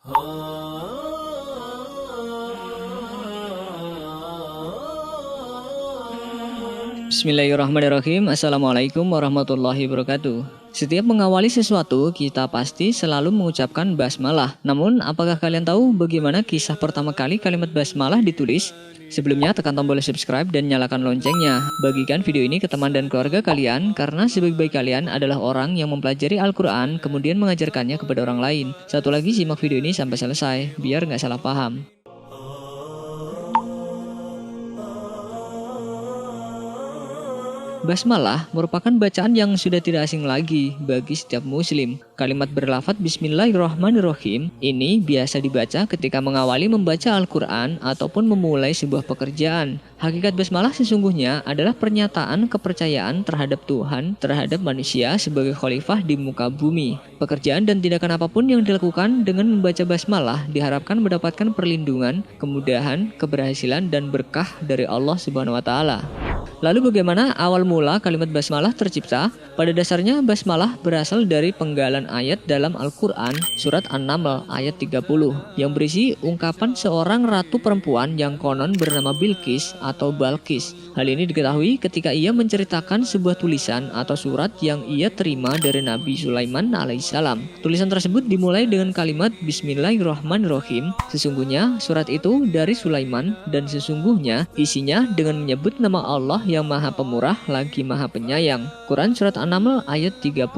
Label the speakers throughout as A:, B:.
A: Bismillahirrahmanirrahim. Assalamualaikum warahmatullahi wabarakatuh. Setiap mengawali sesuatu, kita pasti selalu mengucapkan basmalah. Namun, apakah kalian tahu bagaimana kisah pertama kali kalimat basmalah ditulis? Sebelumnya, tekan tombol subscribe dan nyalakan loncengnya. Bagikan video ini ke teman dan keluarga kalian, karena sebaik-baik kalian adalah orang yang mempelajari Al-Quran, kemudian mengajarkannya kepada orang lain. Satu lagi, simak video ini sampai selesai, biar nggak salah paham. Basmalah merupakan bacaan yang sudah tidak asing lagi bagi setiap muslim. Kalimat berlafadz Bismillahirrahmanirrahim ini biasa dibaca ketika mengawali membaca Al-Quran ataupun memulai sebuah pekerjaan. Hakikat basmalah sesungguhnya adalah pernyataan kepercayaan terhadap Tuhan, terhadap manusia sebagai khalifah di muka bumi. Pekerjaan dan tindakan apapun yang dilakukan dengan membaca basmalah diharapkan mendapatkan perlindungan, kemudahan, keberhasilan, dan berkah dari Allah Subhanahu wa Ta'ala. Lalu bagaimana awal mula kalimat basmalah tercipta? Pada dasarnya basmalah berasal dari penggalan ayat dalam Al-Quran surat An-Naml ayat 30 yang berisi ungkapan seorang ratu perempuan yang konon bernama Bilqis atau Balqis. Hal ini diketahui ketika ia menceritakan sebuah tulisan atau surat yang ia terima dari Nabi Sulaiman alaihissalam. Tulisan tersebut dimulai dengan kalimat Bismillahirrahmanirrahim. Sesungguhnya surat itu dari Sulaiman dan sesungguhnya isinya dengan menyebut nama Allah yang Maha Pemurah lagi Maha Penyayang. Quran Surat An-Naml ayat 30.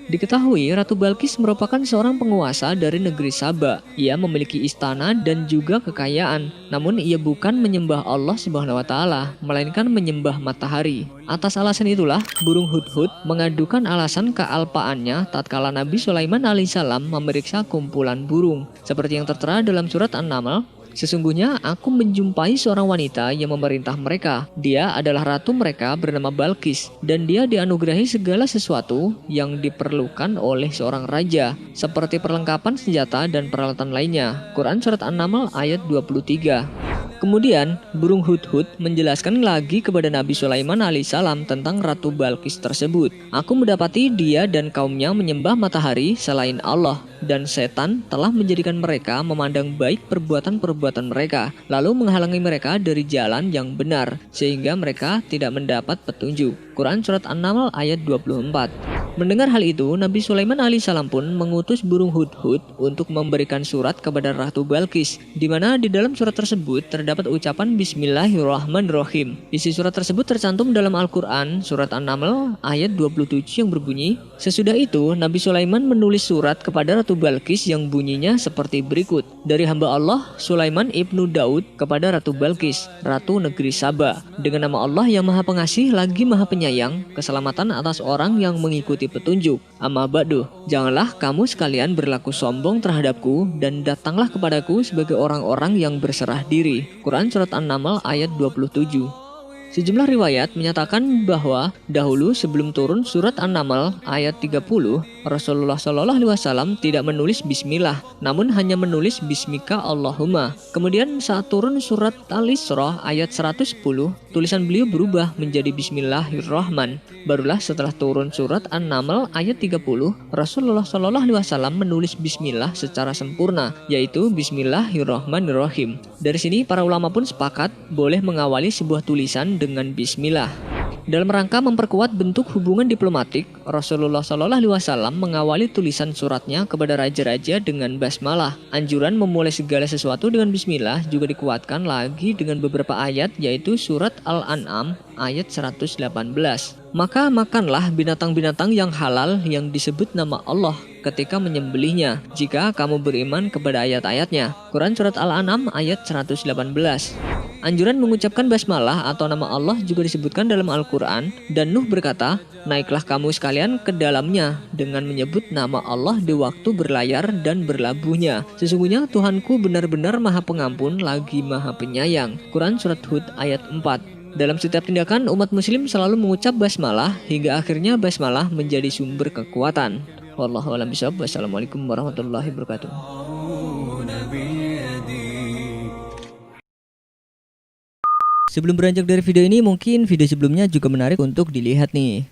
A: Diketahui Ratu Balqis merupakan seorang penguasa dari negeri Saba. Ia memiliki istana dan juga kekayaan. Namun ia bukan menyembah Allah Subhanahu wa Ta'ala, melainkan menyembah matahari. Atas alasan itulah burung hudhud mengadukan alasan kealpaannya tatkala Nabi Sulaiman alaihissalam memeriksa kumpulan burung. Seperti yang tertera dalam surat An-Naml, sesungguhnya aku menjumpai seorang wanita yang memerintah mereka. Dia adalah ratu mereka bernama Balqis, dan dia dianugerahi segala sesuatu yang diperlukan oleh seorang raja, seperti perlengkapan senjata dan peralatan lainnya. Quran Surat An-Naml ayat 23. Kemudian, burung hudhud menjelaskan lagi kepada Nabi Sulaiman alaihissalam tentang Ratu Balqis tersebut. Aku mendapati dia dan kaumnya menyembah matahari selain Allah, dan setan telah menjadikan mereka memandang baik perbuatan-perbuatan mereka, lalu menghalangi mereka dari jalan yang benar, sehingga mereka tidak mendapat petunjuk. Quran Surat An-Naml ayat 24. Mendengar hal itu, Nabi Sulaiman alaihissalam pun mengutus burung hudhud untuk memberikan surat kepada Ratu Balqis, di mana di dalam surat tersebut terdapat ucapan Bismillahirrahmanirrahim. Isi surat tersebut tercantum dalam Al-Quran Surat An-Naml ayat 27 yang berbunyi, sesudah itu Nabi Sulaiman menulis surat kepada Ratu Balqis yang bunyinya seperti berikut. Dari hamba Allah Sulaiman ibnu Daud kepada Ratu Balqis, Ratu Negeri Saba, dengan nama Allah yang Maha Pengasih lagi Maha Penyayang, keselamatan atas orang yang mengikuti petunjuk. Amma ba'du, janganlah kamu sekalian berlaku sombong terhadapku dan datanglah kepadaku sebagai orang-orang yang berserah diri. Quran Surat An-Naml ayat 27. Sejumlah riwayat menyatakan bahwa dahulu sebelum turun surat An-Naml ayat 30, Rasulullah SAW tidak menulis bismillah, namun hanya menulis bismika Allahumma. Kemudian saat turun surat Al-Isra ayat 110, tulisan beliau berubah menjadi bismillahirrahman. Barulah setelah turun surat An-Naml ayat 30, Rasulullah SAW menulis bismillah secara sempurna, yaitu bismillahirrahmanirrahim. Dari sini para ulama pun sepakat boleh mengawali sebuah tulisan dengan bismillah. Dalam rangka memperkuat bentuk hubungan diplomatik, Rasulullah SAW mengawali tulisan suratnya kepada raja-raja dengan basmalah. Anjuran memulai segala sesuatu dengan bismillah juga dikuatkan lagi dengan beberapa ayat, yaitu surat Al-An'am ayat 118. Maka makanlah binatang-binatang yang halal yang disebut nama Allah ketika menyembelihnya, jika kamu beriman kepada ayat-ayatnya. Quran Surat Al-An'am ayat 118. Anjuran mengucapkan basmalah atau nama Allah juga disebutkan dalam Al-Quran, dan Nuh berkata, naiklah kamu sekalian ke dalamnya dengan menyebut nama Allah di waktu berlayar dan berlabuhnya. Sesungguhnya Tuhanku benar-benar Maha Pengampun lagi Maha Penyayang. Quran Surat Hud ayat 4. Dalam setiap tindakan, umat muslim selalu mengucap basmalah hingga akhirnya basmalah menjadi sumber kekuatan. Wallahu a'lam bishawab. Wassalamualaikum warahmatullahi wabarakatuh. Sebelum beranjak dari video ini, mungkin video sebelumnya juga menarik untuk dilihat nih.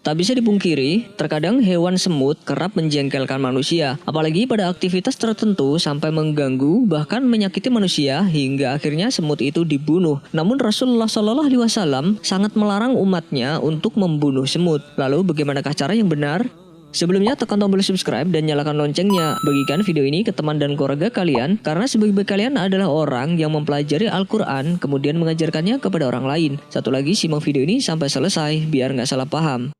A: Tak bisa dipungkiri, terkadang hewan semut kerap menjengkelkan manusia, apalagi pada aktivitas tertentu sampai mengganggu bahkan menyakiti manusia hingga akhirnya semut itu dibunuh. Namun Rasulullah SAW sangat melarang umatnya untuk membunuh semut. Lalu bagaimanakah cara yang benar? Sebelumnya tekan tombol subscribe dan nyalakan loncengnya. Bagikan video ini ke teman dan keluarga kalian karena sebagian kalian adalah orang yang mempelajari Al-Quran kemudian mengajarkannya kepada orang lain. Satu lagi, simak video ini sampai selesai biar nggak salah paham.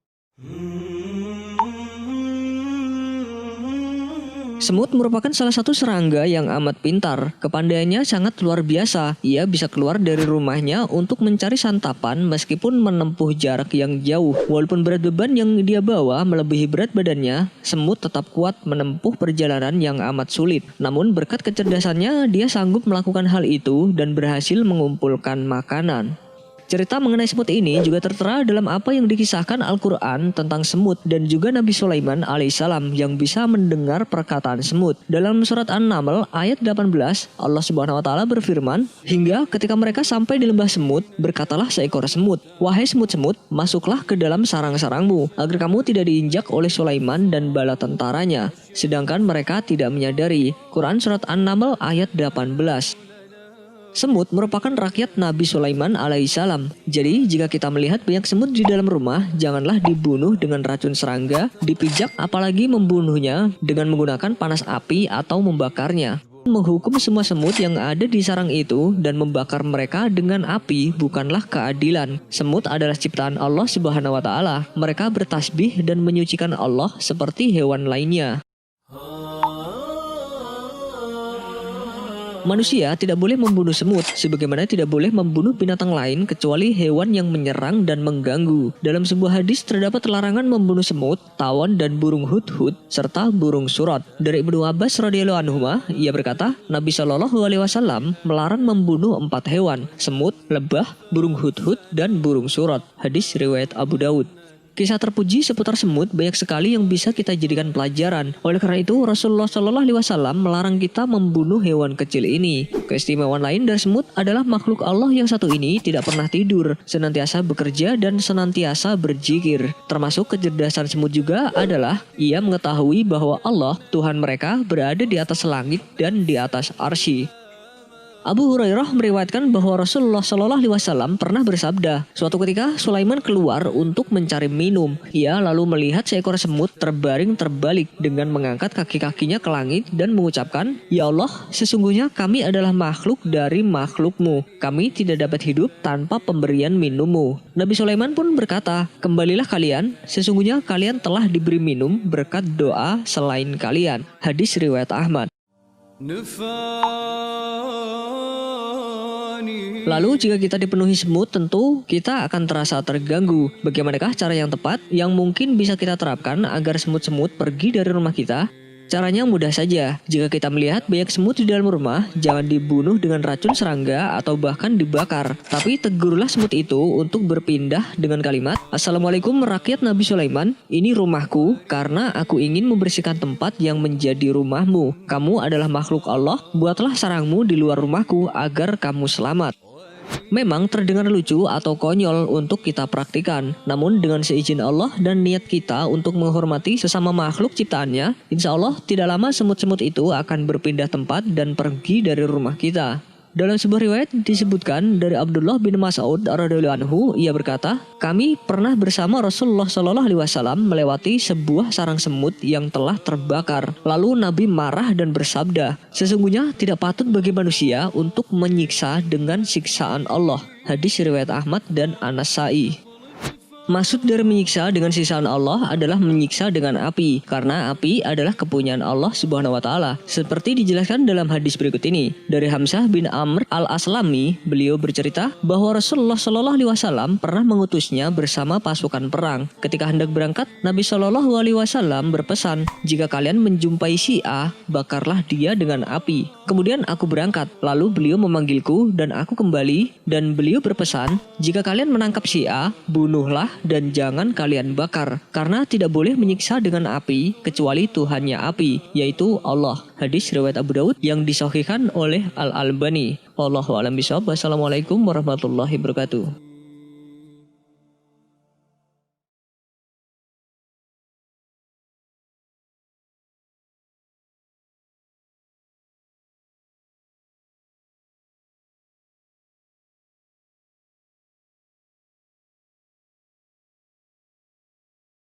A: Semut merupakan salah satu serangga yang amat pintar. Kepandaiannya sangat luar biasa. Ia bisa keluar dari rumahnya untuk mencari santapan meskipun menempuh jarak yang jauh. Walaupun berat beban yang dia bawa melebihi berat badannya, semut tetap kuat menempuh perjalanan yang amat sulit. Namun berkat kecerdasannya, dia sanggup melakukan hal itu dan berhasil mengumpulkan makanan. Cerita mengenai semut ini juga tertera dalam apa yang dikisahkan Al-Quran tentang semut dan juga Nabi Sulaiman alaihissalam yang bisa mendengar perkataan semut. Dalam surat An-Naml ayat 18, Allah Subhanahu wa taala berfirman, "Hingga ketika mereka sampai di lembah semut, berkatalah seekor semut, 'Wahai semut-semut, masuklah ke dalam sarang-sarangmu, agar kamu tidak diinjak oleh Sulaiman dan bala tentaranya.' Sedangkan mereka tidak menyadari." Quran surat An-Naml ayat 18. Semut merupakan rakyat Nabi Sulaiman alaihissalam. Jadi jika kita melihat banyak semut di dalam rumah, janganlah dibunuh dengan racun serangga, dipijak apalagi membunuhnya dengan menggunakan panas api atau membakarnya. Menghukum semua semut yang ada di sarang itu dan membakar mereka dengan api bukanlah keadilan. Semut adalah ciptaan Allah Subhanahu wa taala. Mereka bertasbih dan menyucikan Allah seperti hewan lainnya. Manusia tidak boleh membunuh semut, sebagaimana tidak boleh membunuh binatang lain kecuali hewan yang menyerang dan mengganggu. Dalam sebuah hadis terdapat larangan membunuh semut, tawon dan burung hudhud serta burung surat. Dari Ibnu Abbas radhiyallahu anhuma, ia berkata, Nabi Shallallahu alaihi wasallam melarang membunuh 4 hewan: semut, lebah, burung hudhud dan burung surat. Hadis riwayat Abu Daud. Kisah terpuji seputar semut banyak sekali yang bisa kita jadikan pelajaran. Oleh karena itu, Rasulullah SAW melarang kita membunuh hewan kecil ini. Keistimewaan lain dari semut adalah makhluk Allah yang satu ini tidak pernah tidur, senantiasa bekerja dan senantiasa berzikir. Termasuk kecerdasan semut juga adalah ia mengetahui bahwa Allah, Tuhan mereka, berada di atas langit dan di atas arsy. Abu Hurairah meriwayatkan bahwa Rasulullah SAW pernah bersabda, suatu ketika Sulaiman keluar untuk mencari minum. Ia lalu melihat seekor semut terbaring terbalik dengan mengangkat kaki-kakinya ke langit dan mengucapkan, "Ya Allah, sesungguhnya kami adalah makhluk dari makhlukmu. Kami tidak dapat hidup tanpa pemberian minummu." Nabi Sulaiman pun berkata, "Kembalilah kalian, sesungguhnya kalian telah diberi minum berkat doa selain kalian." Hadis riwayat Ahmad. Lalu jika kita dipenuhi semut, tentu kita akan terasa terganggu. Bagaimanakah cara yang tepat yang mungkin bisa kita terapkan agar semut-semut pergi dari rumah kita? Caranya mudah saja. Jika kita melihat banyak semut di dalam rumah, jangan dibunuh dengan racun serangga atau bahkan dibakar. Tapi tegurlah semut itu untuk berpindah dengan kalimat, "Assalamualaikum rakyat Nabi Sulaiman, ini rumahku karena aku ingin membersihkan tempat yang menjadi rumahmu. Kamu adalah makhluk Allah, buatlah sarangmu di luar rumahku agar kamu selamat." Memang terdengar lucu atau konyol untuk kita praktikan, namun dengan seizin Allah dan niat kita untuk menghormati sesama makhluk ciptaannya, insya Allah tidak lama semut-semut itu akan berpindah tempat dan pergi dari rumah kita. Dalam sebuah riwayat disebutkan dari Abdullah bin Mas'ud radhiyallahu anhu, ia berkata, "Kami pernah bersama Rasulullah SAW melewati sebuah sarang semut yang telah terbakar. Lalu Nabi marah dan bersabda, 'Sesungguhnya tidak patut bagi manusia untuk menyiksa dengan siksaan Allah.'" Hadis riwayat Ahmad dan An-Nasa'i. Maksud dari menyiksa dengan siksaan Allah adalah menyiksa dengan api, karena api adalah kepunyaan Allah Subhanahu wa taala. Seperti dijelaskan dalam hadis berikut ini. Dari Hamzah bin Amr al-Aslami, beliau bercerita bahwa Rasulullah SAW pernah mengutusnya bersama pasukan perang. Ketika hendak berangkat, Nabi SAW berpesan, "Jika kalian menjumpai si A, bakarlah dia dengan api." Kemudian aku berangkat, lalu beliau memanggilku dan aku kembali, dan beliau berpesan, "Jika kalian menangkap si A, bunuhlah dan jangan kalian bakar, karena tidak boleh menyiksa dengan api kecuali Tuhannya api, yaitu Allah." Hadis riwayat Abu Daud yang disahihkan oleh Al-Albani. Wallahu a'lam bishawab. Wassalamualaikum warahmatullahi wabarakatuh.